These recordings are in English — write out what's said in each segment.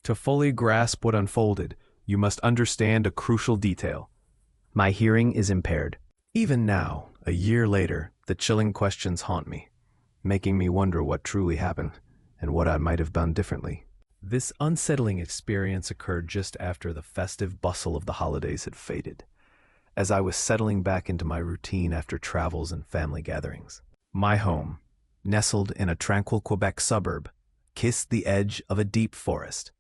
To fully grasp what unfolded, you must understand a crucial detail. My hearing is impaired. Even now, a year later, the chilling questions haunt me, making me wonder what truly happened and what I might have done differently. This unsettling experience occurred just after the festive bustle of the holidays had faded, as I was settling back into my routine after travels and family gatherings. My home, nestled in a tranquil Quebec suburb, kissed the edge of a deep forest.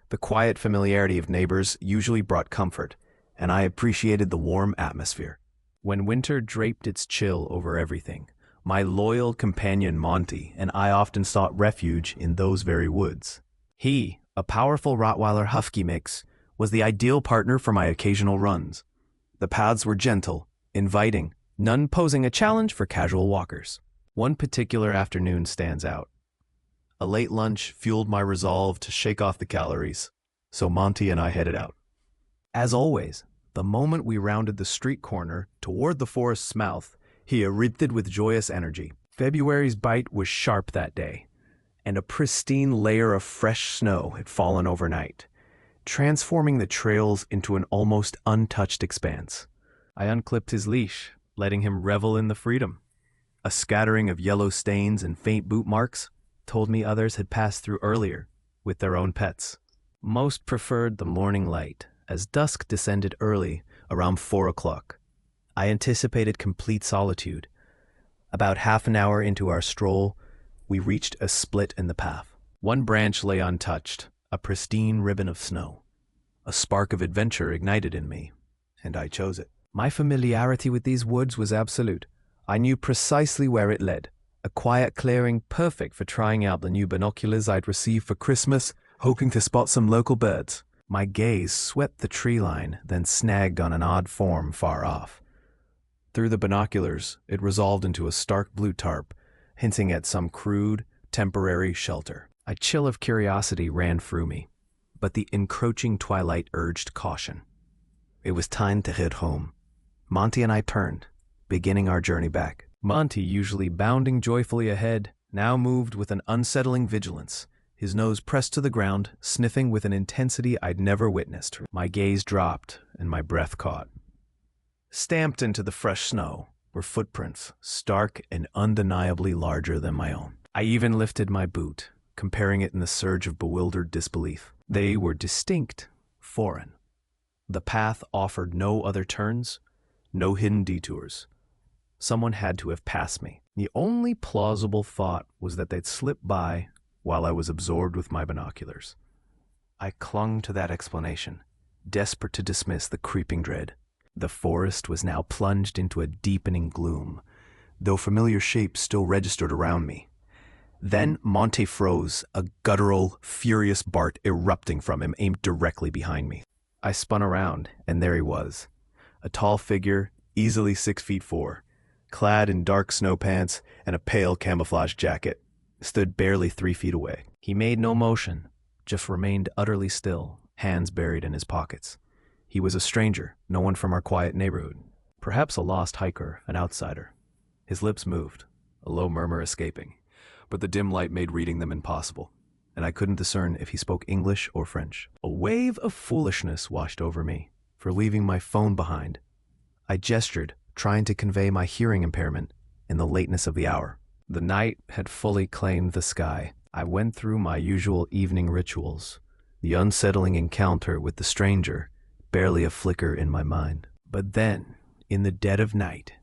The quiet familiarity of neighbors usually brought comfort, and I appreciated the warm atmosphere. When winter draped its chill over everything, my loyal companion Monty and I often sought refuge in those very woods. He, a powerful Rottweiler Husky mix, was the ideal partner for my occasional runs. The paths were gentle, inviting, none posing a challenge for casual walkers. One particular afternoon stands out. A late lunch fueled my resolve to shake off the calories, so Monty and I headed out. As always, the moment we rounded the street corner toward the forest's mouth, he erupted with joyous energy. February's bite was sharp that day, and a pristine layer of fresh snow had fallen overnight, transforming the trails into an almost untouched expanse. I unclipped his leash, letting him revel in the freedom. A scattering of yellow stains and faint boot marks told me others had passed through earlier with their own pets. Most preferred the morning light, as dusk descended early, around 4 o'clock. I anticipated complete solitude. About half an hour into our stroll, we reached a split in the path. One branch lay untouched, a pristine ribbon of snow. A spark of adventure ignited in me, and I chose it. My familiarity with these woods was absolute. I knew precisely where it led, a quiet clearing perfect for trying out the new binoculars I'd received for Christmas, hoping to spot some local birds. My gaze swept the tree line, then snagged on an odd form far off. Through the binoculars, it resolved into a stark blue tarp, hinting at some crude, temporary shelter. A chill of curiosity ran through me, but the encroaching twilight urged caution. It was time to head home. Monty and I turned, beginning our journey back. Monty, usually bounding joyfully ahead, now moved with an unsettling vigilance, his nose pressed to the ground, sniffing with an intensity I'd never witnessed. My gaze dropped, and my breath caught. Stamped into the fresh snow were footprints, stark and undeniably larger than my own. I even lifted my boot, comparing it in the surge of bewildered disbelief. They were distinct, foreign. The path offered no other turns, no hidden detours. Someone had to have passed me. The only plausible thought was that they'd slipped by while I was absorbed with my binoculars. I clung to that explanation, desperate to dismiss the creeping dread. The forest was now plunged into a deepening gloom, though familiar shapes still registered around me. Then Monty froze, a guttural, furious bark erupting from him, aimed directly behind me. I spun around, and there he was, a tall figure, easily 6'4", clad in dark snow pants and a pale camouflage jacket, stood barely 3 feet away. He made no motion, just remained utterly still, hands buried in his pockets. He was a stranger, no one from our quiet neighborhood. Perhaps a lost hiker, an outsider. His lips moved, a low murmur escaping, but the dim light made reading them impossible, and I couldn't discern if he spoke English or French. A wave of foolishness washed over me for leaving my phone behind. I gestured, trying to convey my hearing impairment in the lateness of the hour. The night had fully claimed the sky. I went through my usual evening rituals, the unsettling encounter with the stranger barely a flicker in my mind. But then, in the dead of night,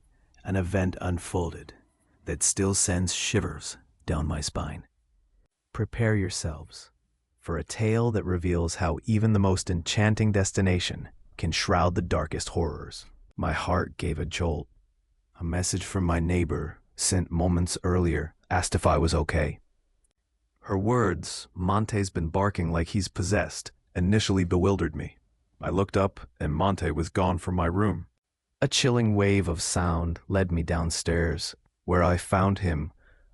an event unfolded that still sends shivers down my spine. Prepare yourselves for a tale that reveals how even the most enchanting destination can shroud the darkest horrors. My heart gave a jolt. A message from my neighbor, sent moments earlier, asked if I was okay. Her words, "Monte's been barking like he's possessed," initially bewildered me. I looked up, and Monte was gone from my room. A chilling wave of sound led me downstairs, where I found him,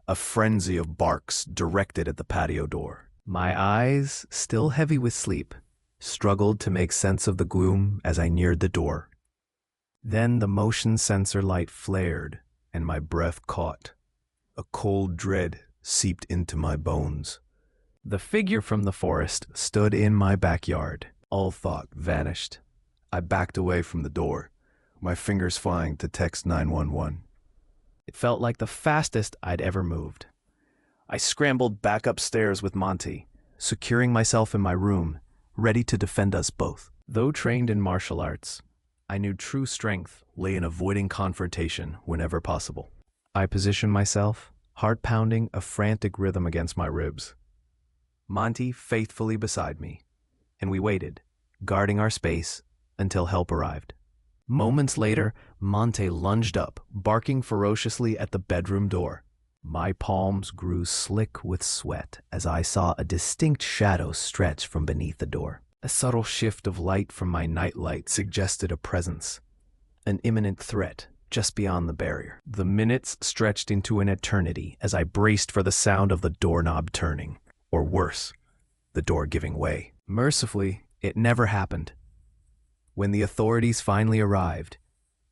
a frenzy of barks directed at the patio door. My eyes, still heavy with sleep, struggled to make sense of the gloom as I neared the door. Then the motion sensor light flared, and my breath caught. A cold dread seeped into my bones. The figure from the forest stood in my backyard. All thought vanished. I backed away from the door, my fingers flying to text 911. It felt like the fastest I'd ever moved. I scrambled back upstairs with Monty, securing myself in my room, ready to defend us both. Though trained in martial arts, I knew true strength lay in avoiding confrontation whenever possible. I positioned myself, heart pounding a frantic rhythm against my ribs. Monty faithfully beside me, and we waited, guarding our space until help arrived. Moments later, Monty lunged up, barking ferociously at the bedroom door. My palms grew slick with sweat as I saw a distinct shadow stretch from beneath the door. A subtle shift of light from my nightlight suggested a presence, an imminent threat just beyond the barrier. The minutes stretched into an eternity as I braced for the sound of the doorknob turning, or worse, the door giving way. Mercifully, it never happened. When the authorities finally arrived,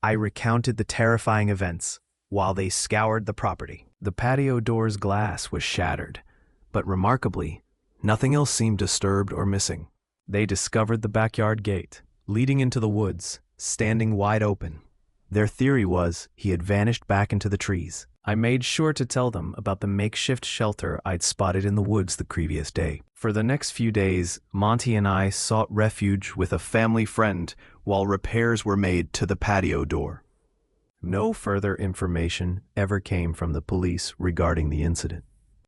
I recounted the terrifying events while they scoured the property. The patio door's glass was shattered, but remarkably, nothing else seemed disturbed or missing. They discovered the backyard gate, leading into the woods, standing wide open. Their theory was he had vanished back into the trees. I made sure to tell them about the makeshift shelter I'd spotted in the woods the previous day. For the next few days, Monty and I sought refuge with a family friend while repairs were made to the patio door. No further information ever came from the police regarding the incident.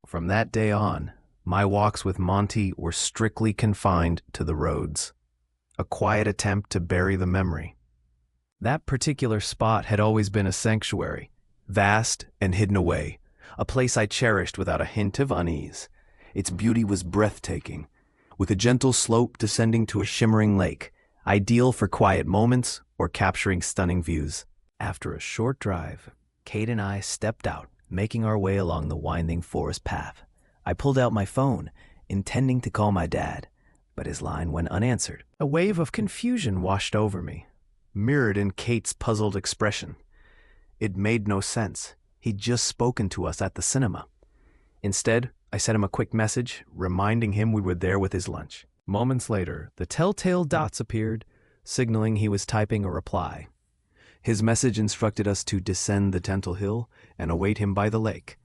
From that day on, my walks with Monty were strictly confined to the roads, a quiet attempt to bury the memory. That particular spot had always been a sanctuary, vast and hidden away, a place I cherished without a hint of unease. Its beauty was breathtaking, with a gentle slope descending to a shimmering lake, ideal for quiet moments or capturing stunning views. After a short drive, Kate and I stepped out, making our way along the winding forest path. I pulled out my phone, intending to call my dad, but his line went unanswered. A wave of confusion washed over me, mirrored in Kate's puzzled expression. It made no sense. He'd just spoken to us at the cinema. Instead, I sent him a quick message, reminding him we were there with his lunch. Moments later, the telltale dots appeared, signaling he was typing a reply. His message instructed us to descend the Tentle Hill and await him by the lake,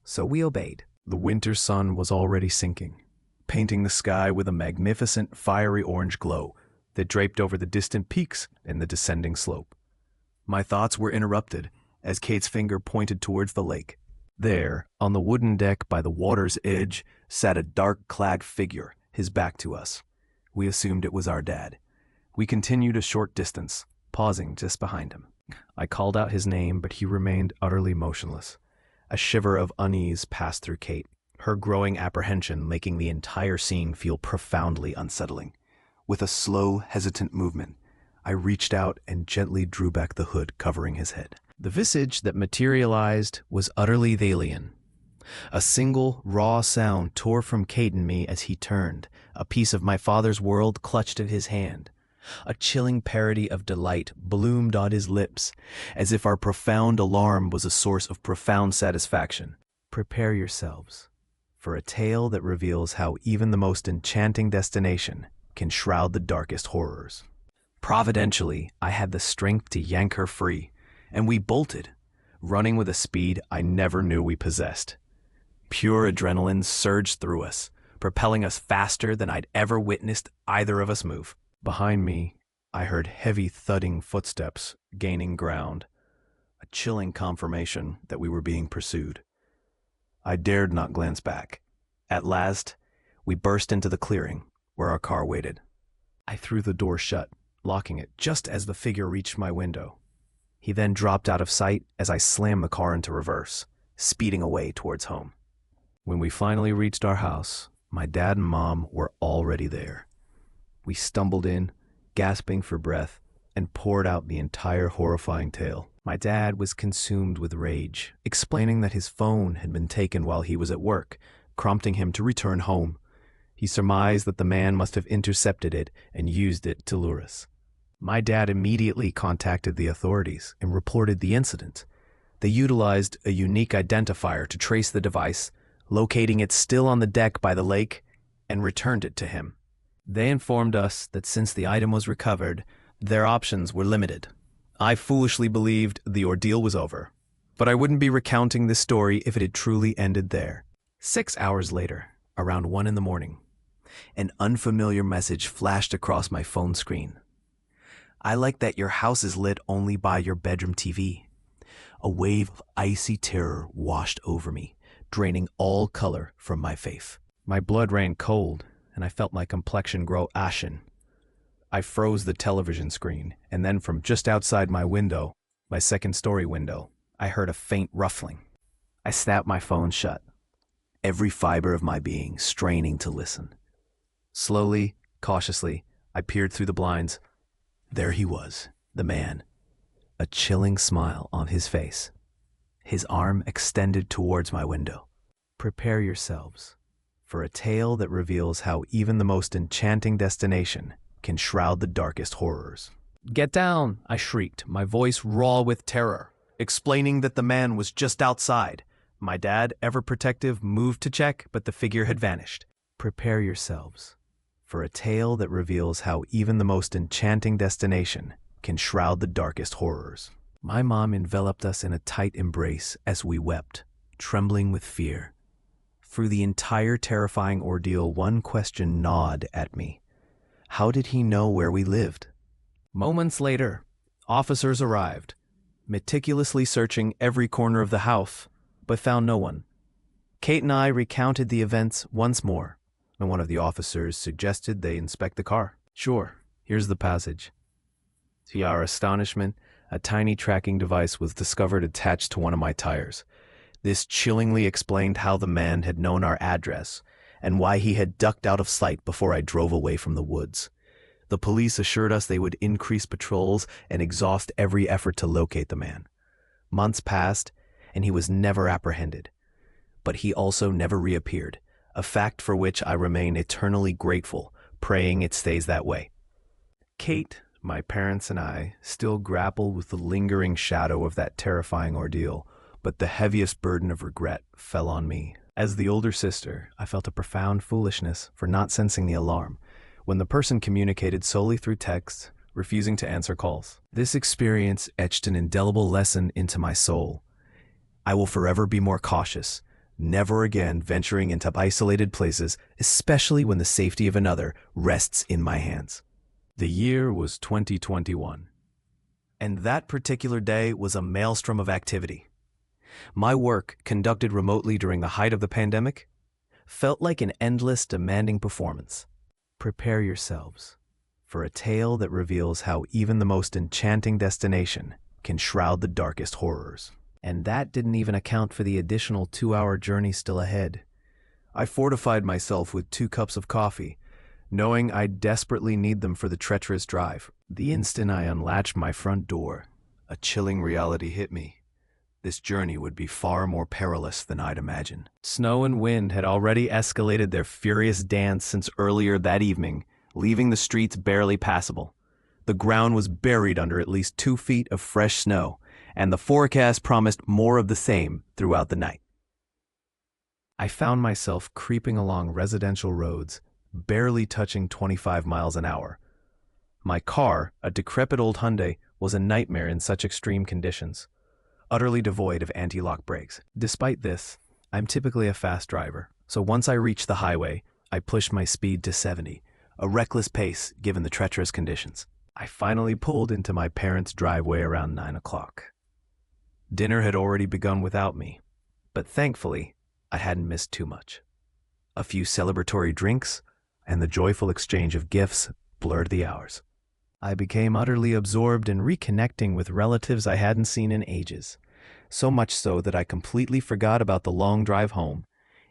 so we obeyed. The winter sun was already sinking, painting the sky with a magnificent fiery orange glow that draped over the distant peaks and the descending slope. My thoughts were interrupted as Kate's finger pointed towards the lake. There, on the wooden deck by the water's edge, sat a dark-clad figure, his back to us. We assumed it was our dad. We continued a short distance, pausing just behind him. I called out his name, but he remained utterly motionless. A shiver of unease passed through Kate, her growing apprehension making the entire scene feel profoundly unsettling. With a slow, hesitant movement, I reached out and gently drew back the hood covering his head. The visage that materialized was utterly alien. A single, raw sound tore from Kate and me as he turned, a piece of my father's world clutched at his hand. A chilling parody of delight bloomed on his lips, as if our profound alarm was a source of profound satisfaction. Prepare yourselves for a tale that reveals how even the most enchanting destination can shroud the darkest horrors. Providentially, I had the strength to yank her free, and we bolted, running with a speed I never knew we possessed. Pure adrenaline surged through us, propelling us faster than I'd ever witnessed either of us move. Behind me, I heard heavy thudding footsteps gaining ground, a chilling confirmation that we were being pursued. I dared not glance back. At last, we burst into the clearing where our car waited. I threw the door shut, locking it just as the figure reached my window. He then dropped out of sight as I slammed the car into reverse, speeding away towards home. When we finally reached our house, my dad and mom were already there. We stumbled in, gasping for breath, and poured out the entire horrifying tale. My dad was consumed with rage, explaining that his phone had been taken while he was at work, prompting him to return home. He surmised that the man must have intercepted it and used it to lure us. My dad immediately contacted the authorities and reported the incident. They utilized a unique identifier to trace the device, locating it still on the deck by the lake and returned it to him. They informed us that since the item was recovered, their options were limited. I foolishly believed the ordeal was over, but I wouldn't be recounting this story if it had truly ended there. 6 hours later, around 1 in the morning, an unfamiliar message flashed across my phone screen. I like that your house is lit only by your bedroom TV. A wave of icy terror washed over me, draining all color from my face. My blood ran cold, and I felt my complexion grow ashen. I froze the television screen, and then from just outside my window, my second-story window, I heard a faint ruffling. I snapped my phone shut, every fiber of my being straining to listen. Slowly, cautiously, I peered through the blinds. There he was, the man, a chilling smile on his face, his arm extended towards my window. Prepare yourselves for a tale that reveals how even the most enchanting destination can shroud the darkest horrors. Get down, I shrieked, my voice raw with terror, explaining that the man was just outside. My dad, ever protective, moved to check, but the figure had vanished. Prepare yourselves for a tale that reveals how even the most enchanting destination can shroud the darkest horrors. My mom enveloped us in a tight embrace as we wept, trembling with fear. Through the entire terrifying ordeal, one question gnawed at me. How did he know where we lived? Moments later, officers arrived, meticulously searching every corner of the house, but found no one. Kate and I recounted the events once more, and one of the officers suggested they inspect the car. Sure, here's the passage. To our astonishment, a tiny tracking device was discovered attached to one of my tires. This chillingly explained how the man had known our address and why he had ducked out of sight before I drove away from the woods. The police assured us they would increase patrols and exhaust every effort to locate the man. Months passed, and he was never apprehended. But he also never reappeared, a fact for which I remain eternally grateful, praying it stays that way. Kate, my parents, and I still grapple with the lingering shadow of that terrifying ordeal, but the heaviest burden of regret fell on me. As the older sister, I felt a profound foolishness for not sensing the alarm when the person communicated solely through text, refusing to answer calls. This experience etched an indelible lesson into my soul. I will forever be more cautious, never again venturing into isolated places, especially when the safety of another rests in my hands. The year was 2021, and that particular day was a maelstrom of activity. My work, conducted remotely during the height of the pandemic, felt like an endless, demanding performance. Prepare yourselves for a tale that reveals how even the most enchanting destination can shroud the darkest horrors. And that didn't even account for the additional 2-hour journey still ahead. I fortified myself with 2 cups of coffee, knowing I'd desperately need them for the treacherous drive. The instant I unlatched my front door, a chilling reality hit me. This journey would be far more perilous than I'd imagined. Snow and wind had already escalated their furious dance since earlier that evening, leaving the streets barely passable. The ground was buried under at least 2 feet of fresh snow, and the forecast promised more of the same throughout the night. I found myself creeping along residential roads, barely touching 25 miles an hour. My car, a decrepit old Hyundai, was a nightmare in such extreme conditions, utterly devoid of anti-lock brakes. Despite this, I'm typically a fast driver, so once I reached the highway, I pushed my speed to 70, a reckless pace given the treacherous conditions. I finally pulled into my parents' driveway around 9 o'clock. Dinner had already begun without me, but thankfully, I hadn't missed too much. A few celebratory drinks and the joyful exchange of gifts blurred the hours. I became utterly absorbed in reconnecting with relatives I hadn't seen in ages, so much so that I completely forgot about the long drive home,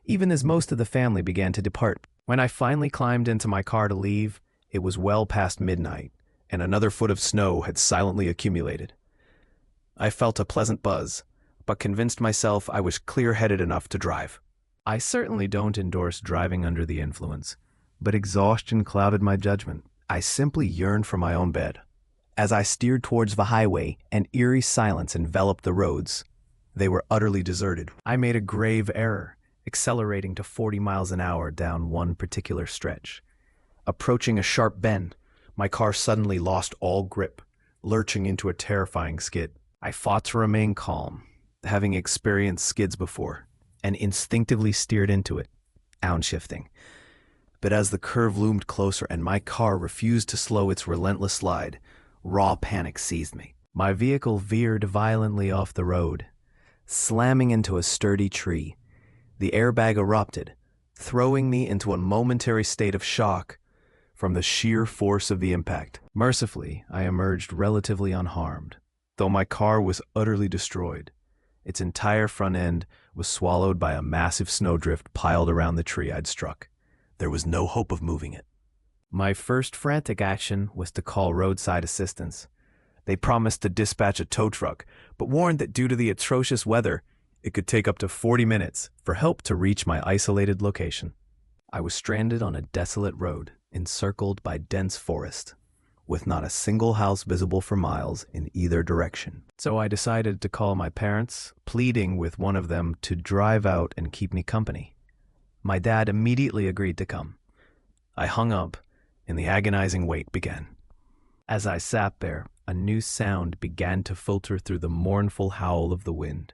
even as most of the family began to depart. When I finally climbed into my car to leave, it was well past midnight, and another foot of snow had silently accumulated. I felt a pleasant buzz, but convinced myself I was clear-headed enough to drive. I certainly don't endorse driving under the influence, but exhaustion clouded my judgment. I simply yearned for my own bed. As I steered towards the highway, an eerie silence enveloped the roads. They were utterly deserted. I made a grave error, accelerating to 40 miles an hour down one particular stretch. Approaching a sharp bend, my car suddenly lost all grip, lurching into a terrifying skid. I fought to remain calm, having experienced skids before, and instinctively steered into it, downshifting. But as the curve loomed closer and my car refused to slow its relentless slide, raw panic seized me. My vehicle veered violently off the road, slamming into a sturdy tree. The airbag erupted, throwing me into a momentary state of shock from the sheer force of the impact. Mercifully, I emerged relatively unharmed, though my car was utterly destroyed. Its entire front end was swallowed by a massive snowdrift piled around the tree I'd struck. There was no hope of moving it. My first frantic action was to call roadside assistance. They promised to dispatch a tow truck, but warned that due to the atrocious weather, it could take up to 40 minutes for help to reach my isolated location. I was stranded on a desolate road, encircled by dense forest, with not a single house visible for miles in either direction. So I decided to call my parents, pleading with one of them to drive out and keep me company. My dad immediately agreed to come. I hung up, and the agonizing wait began. As I sat there, a new sound began to filter through the mournful howl of the wind.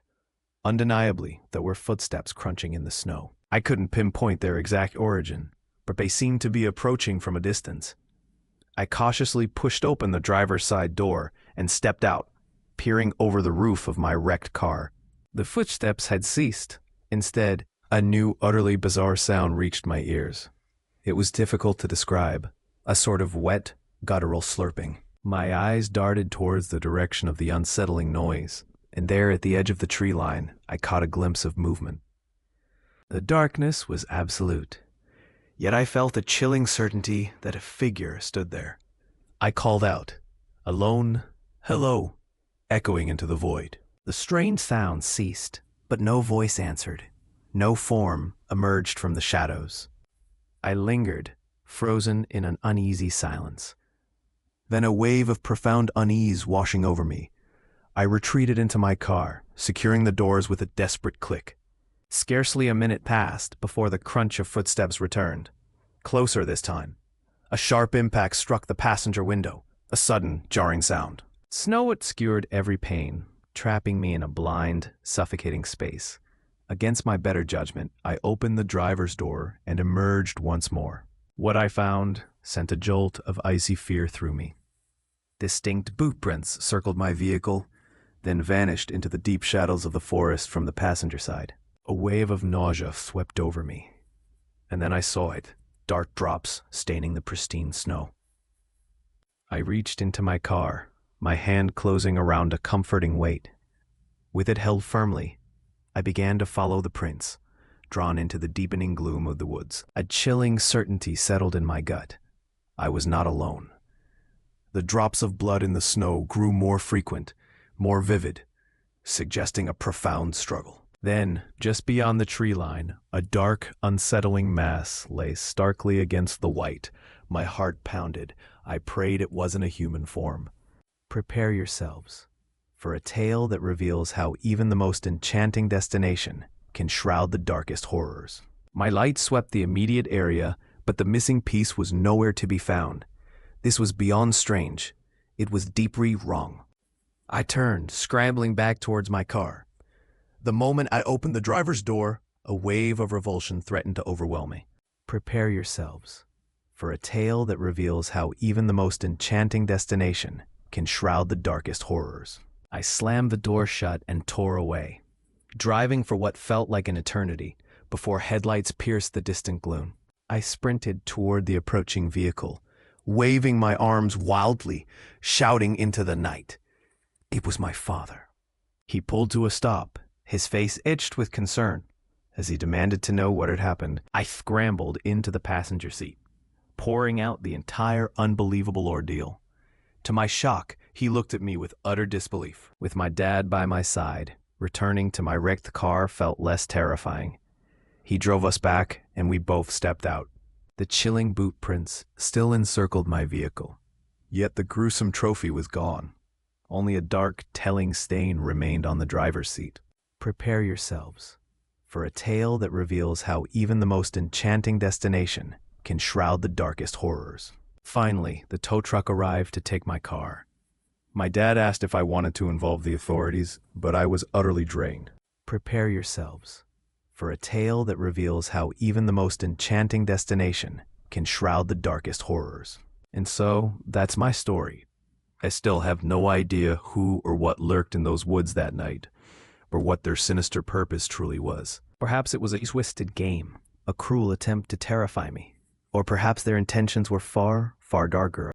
Undeniably, there were footsteps crunching in the snow. I couldn't pinpoint their exact origin, but they seemed to be approaching from a distance. I cautiously pushed open the driver's side door and stepped out, peering over the roof of my wrecked car. The footsteps had ceased. Instead, a new, utterly bizarre sound reached my ears. It was difficult to describe, a sort of wet, guttural slurping. My eyes darted towards the direction of the unsettling noise, and there at the edge of the tree line, I caught a glimpse of movement. The darkness was absolute, yet I felt a chilling certainty that a figure stood there. I called out, a lone "hello," echoing into the void. The strange sound ceased, but no voice answered. No form emerged from the shadows. I lingered, frozen in an uneasy silence. Then a wave of profound unease washing over me, I retreated into my car, securing the doors with a desperate click. Scarcely a minute passed before the crunch of footsteps returned. Closer this time. A sharp impact struck the passenger window, a sudden, jarring sound. Snow obscured every pane, trapping me in a blind, suffocating space. Against my better judgment, I opened the driver's door and emerged once more. What I found sent a jolt of icy fear through me. Distinct boot prints circled my vehicle, then vanished into the deep shadows of the forest from the passenger side. A wave of nausea swept over me, and then I saw it, dark drops staining the pristine snow. I reached into my car, my hand closing around a comforting weight. With it held firmly, I began to follow the prints, drawn into the deepening gloom of the woods. A chilling certainty settled in my gut. I was not alone. The drops of blood in the snow grew more frequent, more vivid, suggesting a profound struggle. Then, just beyond the tree line, a dark, unsettling mass lay starkly against the white. My heart pounded. I prayed it wasn't a human form. Prepare yourselves for a tale that reveals how even the most enchanting destination can shroud the darkest horrors. My light swept the immediate area, but the missing piece was nowhere to be found. This was beyond strange. It was deeply wrong. I turned, scrambling back towards my car. The moment I opened the driver's door, a wave of revulsion threatened to overwhelm me. Prepare yourselves for a tale that reveals how even the most enchanting destination can shroud the darkest horrors. I slammed the door shut and tore away, driving for what felt like an eternity before headlights pierced the distant gloom. I sprinted toward the approaching vehicle, waving my arms wildly, shouting into the night. It was my father. He pulled to a stop, his face itched with concern. As he demanded to know what had happened, I scrambled into the passenger seat, pouring out the entire unbelievable ordeal. To my shock, he looked at me with utter disbelief. With my dad by my side, returning to my wrecked car felt less terrifying. He drove us back, and we both stepped out. The chilling boot prints still encircled my vehicle, yet the gruesome trophy was gone. Only a dark, telling stain remained on the driver's seat. Prepare yourselves for a tale that reveals how even the most enchanting destination can shroud the darkest horrors. Finally, the tow truck arrived to take my car. My dad asked if I wanted to involve the authorities, but I was utterly drained. Prepare yourselves for a tale that reveals how even the most enchanting destination can shroud the darkest horrors. And so, that's my story. I still have no idea who or what lurked in those woods that night, or what their sinister purpose truly was. Perhaps it was a twisted game, a cruel attempt to terrify me, or perhaps their intentions were far, far darker.